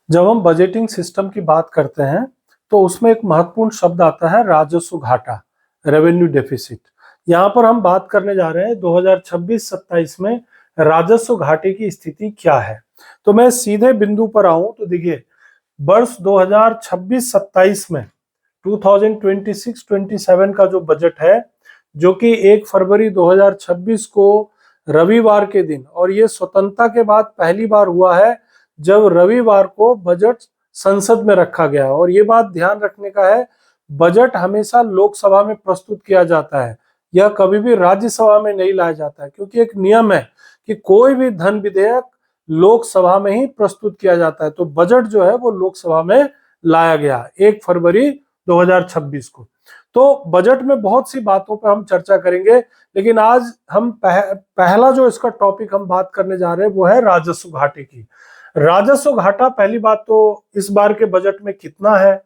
जब हम budgeting system की बात करते हैं तो उसमें एक महत्वपूर्ण शब्द आता है राजस्व घाटा, रेवेन्यू डेफिसिट। यहाँ पर हम बात करने जा रहे हैं 2026-27 में राजस्व घाटे की स्थिति क्या है। तो मैं सीधे बिंदु पर आऊं तो देखिए, वर्ष 2026-27 में 2026-27 का जो बजट है, जो कि 1 फरवरी 2026 को रविवार के दिन, और ये स्वतंत्रता के बाद पहली बार हुआ है जब रविवार को बजट संसद में रखा गया। और ये बात ध्यान रखने का है, बजट हमेशा लोकसभा में प्रस्तुत किया जाता है, यह कभी भी राज्यसभा में नहीं लाया जाता है, क्योंकि एक नियम है कि कोई भी धन विधेयक लोकसभा में ही प्रस्तुत किया जाता है। तो बजट जो है वो लोकसभा में लाया गया 1 फरवरी 2026 को। तो बजट में बहुत सी बातों पर हम चर्चा करेंगे, लेकिन आज हम पहला जो इसका टॉपिक हम बात करने जा रहे हैं वो है राजस्व घाटे की। राजस्व घाटा, पहली बात तो इस बार के बजट में कितना है,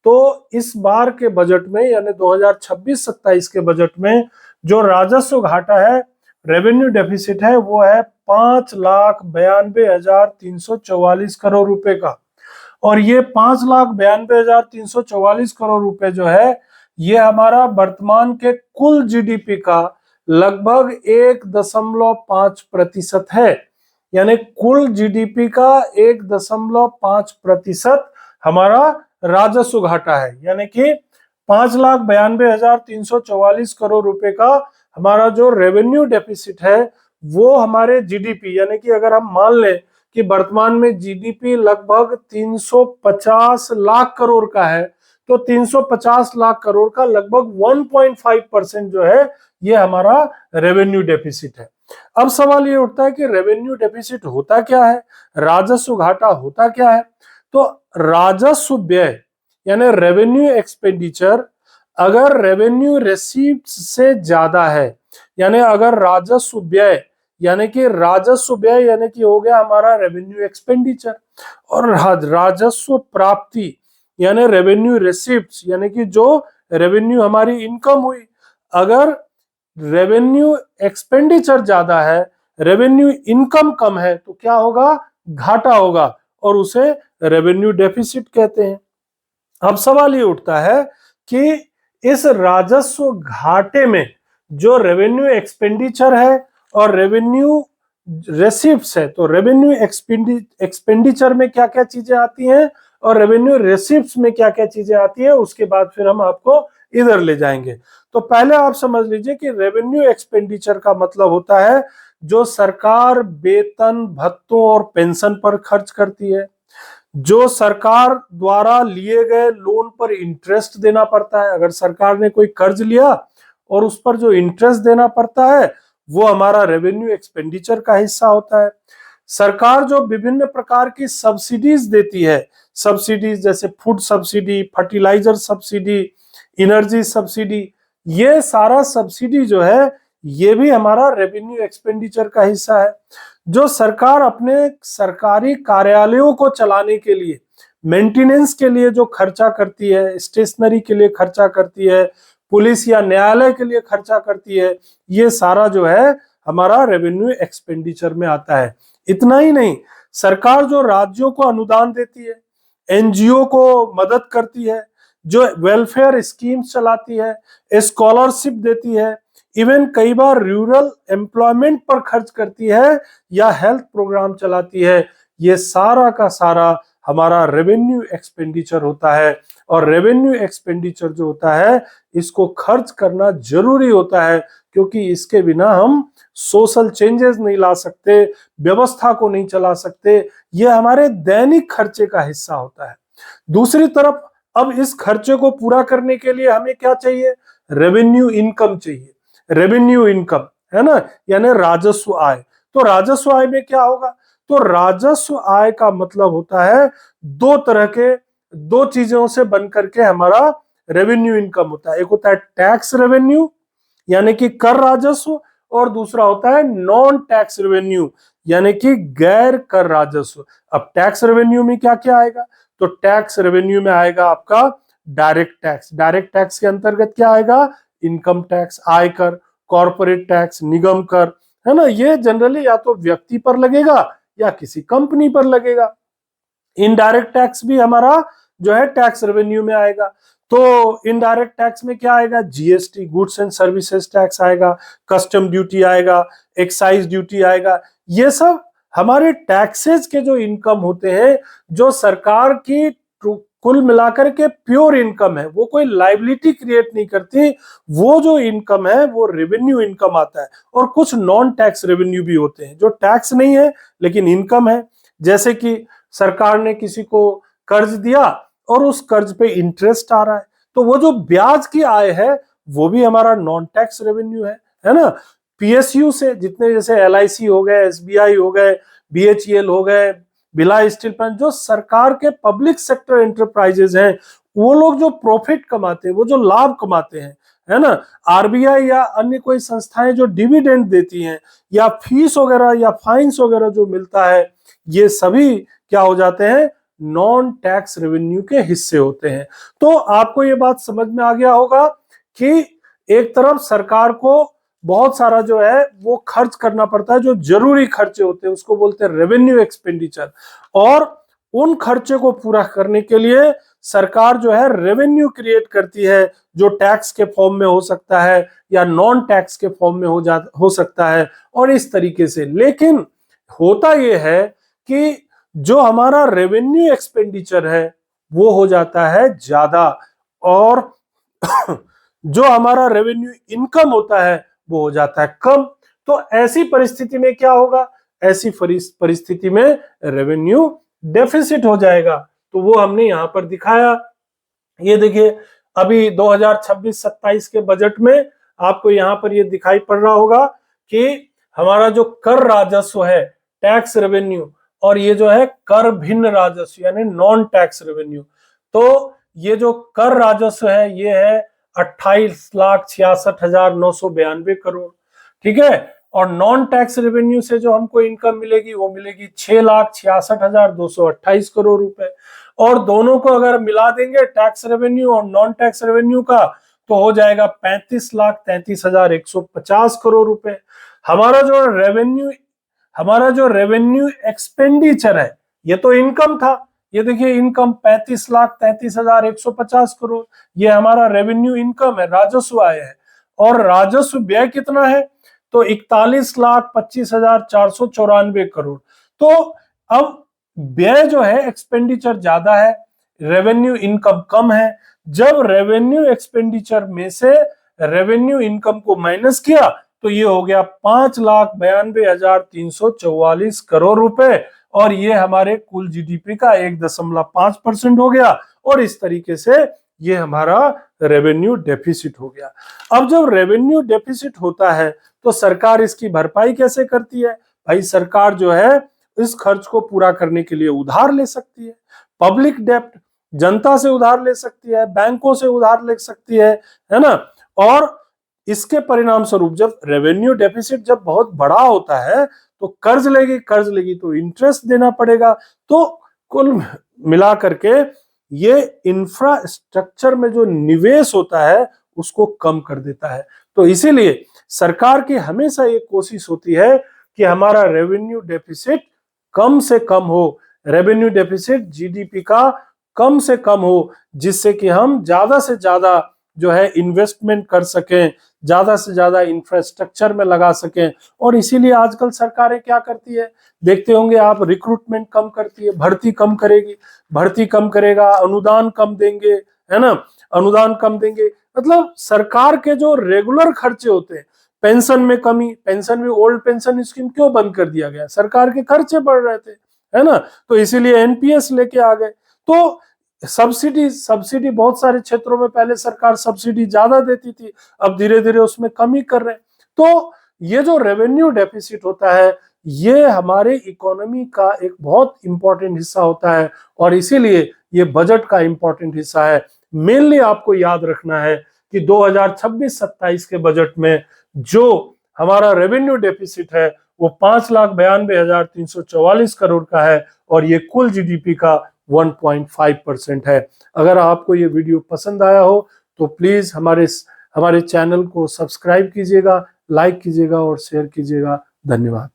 तो इस बार के बजट में यानी 2026-27 के बजट में जो राजस्व घाटा है, रेवेन्यू डेफिसिट है, वो है 5,92,344 करोड़ रुपए का। और ये 5,92,344 करोड़ रुपए जो है, ये हमारा वर्तमान के कुल जीडीपी का लगभग 1.5% है। यानी कुल जीडीपी का 1.5% हमारा राजस्व घाटा है। यानी कि 5,92,344 करोड़ रुपए का हमारा जो रेवेन्यू डेफिसिट है, वो हमारे जीडीपी, यानी कि अगर हम मान लें कि वर्तमान में जीडीपी लगभग 350 लाख करोड़ का है, तो 350 लाख करोड़ का लगभग 1.5% जो है, ये हमारा रेवेन्यू डेफिसिट है। अब सवाल ये उठता है कि रेवेन्यू डेफिसिट होता क्या है, राजस्व घाटा होता क्या है। तो राजस्व व्यय यानी रेवेन्यू एक्सपेंडिचर अगर रेवेन्यू रिसीव्ड से ज्यादा है, यानी अगर राजस्व व्यय यानी कि हो गया हमारा रेवेन्यू एक्सपेंडिचर, और राजस्व प्राप्ति यानी रेवेन्यू रिसीव्ड्स यानी कि जो रेवेन्यू हमारी इनकम हुई, अगर रेवेन्यू एक्सपेंडिचर ज्यादा है, रेवेन्यू इनकम कम है, तो क्या होगा, घाटा होगा, और उसे रेवेन्यू डेफिसिट कहते हैं। अब सवाल ये उठता है कि इस राजस्व घाटे में जो रेवेन्यू एक्सपेंडिचर है और रेवेन्यू रेसिप्ट्स है, तो रेवेन्यू एक्सपेंडिचर में क्या क्या चीजें आती हैं और रेवेन्यू रेसिप्ट्स में क्या क्या चीजें आती है, उसके बाद फिर हम आपको इधर ले जाएंगे। तो पहले आप समझ लीजिए कि रेवेन्यू एक्सपेंडिचर का मतलब होता है जो सरकार वेतन, भत्तों और पेंशन पर खर्च करती है, जो सरकार द्वारा लिए गए लोन पर इंटरेस्ट देना पड़ता है। अगर सरकार ने कोई कर्ज लिया और उस पर जो इंटरेस्ट देना पड़ता है, वो हमारा रेवेन्यू एक्सपेंडिचर का हिस्सा होता है। सरकार जो विभिन्न प्रकार की सब्सिडीज देती है, सब्सिडीज जैसे food subsidy, fertiliser subsidy, energy subsidy, ये सारा सब्सिडी जो है, ये भी हमारा रेवेन्यू एक्सपेंडिचर का हिस्सा है। जो सरकार अपने सरकारी कार्यालयों को चलाने के लिए, मेंटेनेंस के लिए जो खर्चा करती है, स्टेशनरी के लिए खर्चा करती है, पुलिस या न्यायालय के लिए खर्चा करती है, ये सारा जो है हमारा रेवेन्यू एक्सपेंडिचर में आता है। इतना ही नहीं, सरकार जो राज्यों को अनुदान देती है, एनजीओ को मदद करती है, जो वेलफेयर स्कीम्स चलाती है, स्कॉलरशिप देती है, इवन कई बार रूरल एम्प्लॉयमेंट पर खर्च करती है या हेल्थ प्रोग्राम चलाती है, ये सारा का सारा हमारा रेवेन्यू एक्सपेंडिचर होता है। और रेवेन्यू एक्सपेंडिचर जो होता है, इसको खर्च करना जरूरी होता है, क्योंकि इसके बिना हम सोशल चेंजेस नहीं ला सकते, व्यवस्था को नहीं चला सकते, यह हमारे दैनिक खर्चे का हिस्सा होता है। दूसरी तरफ अब इस खर्चे को पूरा करने के लिए हमें क्या चाहिए, रेवेन्यू इनकम चाहिए। रेवेन्यू इनकम है ना, यानी राजस्व आय। तो राजस्व आय में क्या होगा, तो राजस्व आय का मतलब होता है दो तरह के, दो चीजों से बनकर के हमारा रेवेन्यू इनकम होता है। एक होता है टैक्स रेवेन्यू यानी कि कर राजस्व, और दूसरा होता है नॉन टैक्स रेवेन्यू यानी कि गैर कर राजस्व। अब टैक्स रेवेन्यू में क्या क्या आएगा, तो टैक्स रेवेन्यू में आएगा आपका डायरेक्ट टैक्स। डायरेक्ट टैक्स के अंतर्गत क्या आएगा, इनकम टैक्स, आयकर, कॉर्पोरेट टैक्स, निगम कर, है ना। ये जनरली या तो व्यक्ति पर लगेगा या किसी कंपनी पर लगेगा। इनडायरेक्ट टैक्स भी हमारा जो है टैक्स रेवेन्यू में आएगा। तो इनडायरेक्ट टैक्स में क्या आएगा, GST goods and services tax आएगा, कस्टम ड्यूटी आएगा, एक्साइज ड्यूटी आएगा। ये सब हमारे टैक्सेस के जो इनकम होते हैं, जो सरकार की कुल मिलाकर के प्योर इनकम है, वो कोई लाइबिलिटी क्रिएट नहीं करती, वो जो इनकम है वो रेवेन्यू इनकम आता है। और कुछ नॉन टैक्स रेवेन्यू भी होते हैं जो टैक्स नहीं है लेकिन इनकम है, जैसे कि सरकार ने किसी को कर्ज दिया और उस कर्ज पे इंटरेस्ट आ रहा है, तो वो जो ब्याज की आय है वो भी हमारा नॉन टैक्स रेवेन्यू है ना। पीएसयू से जितने, जैसे एलआईसी हो गए, एसबीआई हो गए, बीएचईएल हो गए, भिलाई स्टील प्लांट, जो सरकार के पब्लिक सेक्टर एंटरप्राइजेज हैं, वो लोग जो प्रॉफिट कमाते हैं, वो जो लाभ कमाते हैं, है ना। आरबीआई या अन्य कोई संस्थाएं जो डिविडेंड देती हैं, या फीस वगैरह या फाइन्स वगैरह जो मिलता है, ये सभी क्या हो जाते हैं, नॉन टैक्स रेवेन्यू के हिस्से होते हैं। तो आपको ये बात समझ में आ गया होगा कि एक तरफ सरकार को बहुत सारा जो है वो खर्च करना पड़ता है, जो जरूरी खर्चे होते हैं उसको बोलते हैं रेवेन्यू एक्सपेंडिचर, और उन खर्चे को पूरा करने के लिए सरकार जो है रेवेन्यू क्रिएट करती है, जो टैक्स के फॉर्म में हो सकता है या नॉन टैक्स के फॉर्म में हो सकता है, और इस तरीके से। लेकिन होता यह है कि जो हमारा रेवेन्यू एक्सपेंडिचर है वो हो जाता है ज्यादा, और जो हमारा रेवेन्यू इनकम होता है वो हो जाता है कम। तो ऐसी परिस्थिति में क्या होगा, ऐसी परिस्थिति में रेवेन्यू डेफिसिट हो जाएगा। तो वो हमने यहां पर दिखाया। ये देखिए, अभी 2026-27 के बजट में आपको यहां पर ये दिखाई पड़ रहा होगा कि हमारा जो कर राजस्व है, टैक्स रेवेन्यू, और ये जो है कर भिन्न राजस्व यानी नॉन टैक्स रेवेन्यू। तो ये जो कर राजस्व है ये है 28,66,992 करोड़, ठीक है। और नॉन टैक्स रेवेन्यू से जो हमको इनकम मिलेगी वो मिलेगी 6,66,228 करोड़ रुपए। और दोनों को अगर मिला देंगे, टैक्स रेवेन्यू और नॉन टैक्स रेवेन्यू का, तो हो जाएगा 35,33,150 करोड़ रुपए। हमारा जो रेवेन्यू एक्सपेंडिचर है, ये तो इनकम था, ये देखिए इनकम 35,33,150 करोड़, ये हमारा रेवेन्यू इनकम है, राजस्व आय है। और राजस्व व्यय कितना है, तो 41,25,494 करोड़। तो अब व्यय जो है, एक्सपेंडिचर ज्यादा है, रेवेन्यू इनकम कम है। जब रेवेन्यू एक्सपेंडिचर में से रेवेन्यू इनकम को माइनस किया तो ये हो गया 5,92,344 करोड़ रुपए, और ये हमारे कुल जीडीपी का 1.5% हो गया। और इस तरीके से ये हमारा रेवेन्यू डेफिसिट हो गया। अब जब रेवेन्यू डेफिसिट होता है तो सरकार इसकी भरपाई कैसे करती है? भाई सरकार जो है इस खर्च को पूरा करने के लिए उधार ले सकती है, पब्लिक डेब्ट, जनता से उधार ले सकती है, बैंकों से उधार ले सकती है ना। और इसके परिणाम स्वरूप जब रेवेन्यू डेफिसिट जब बहुत बड़ा होता है तो कर्ज लेगी तो इंटरेस्ट देना पड़ेगा। तो कुल मिला करके ये इंफ्रास्ट्रक्चर में जो निवेश होता है उसको कम कर देता है। तो इसीलिए सरकार की हमेशा ये कोशिश होती है कि हमारा रेवेन्यू डेफिसिट कम से कम हो, रेवेन्यू डेफिसिट जीडीपी का कम से कम हो, जिससे कि हम ज्यादा से ज्यादा जो है इन्वेस्टमेंट कर सकें, ज्यादा से ज्यादा इंफ्रास्ट्रक्चर में लगा सकें। और इसीलिए आजकल सरकारें क्या करती है, देखते होंगे आप, रिक्रूटमेंट कम करती है, भर्ती कम करेगी, भर्ती कम करेगा, अनुदान कम देंगे, है ना, अनुदान कम देंगे। मतलब सरकार के जो रेगुलर खर्चे होते हैं, पेंशन में कमी, पेंशन में ओल्ड पेंशन स्कीम क्यों बंद कर दिया गया, सरकार के खर्चे बढ़ रहे थे, है ना, तो इसीलिए एनपीएस लेके आ गए। तो सब्सिडी बहुत सारे क्षेत्रों में पहले सरकार सब्सिडी ज्यादा देती थी, अब धीरे धीरे उसमें कमी कर रहे हैं। तो ये जो रेवेन्यू डेफिसिट होता है ये हमारे इकोनॉमी का एक बहुत इंपॉर्टेंट हिस्सा होता है, और इसीलिए ये बजट का इंपॉर्टेंट हिस्सा है। मेनली आपको याद रखना है कि 2026-27 के बजट में जो हमारा रेवेन्यू डेफिसिट है वो 5,92,344 करोड़ का है, और ये कुल जीडीपी का 1.5% है। अगर आपको ये वीडियो पसंद आया हो तो प्लीज हमारे चैनल को सब्सक्राइब कीजिएगा, लाइक कीजिएगा और शेयर कीजिएगा। धन्यवाद।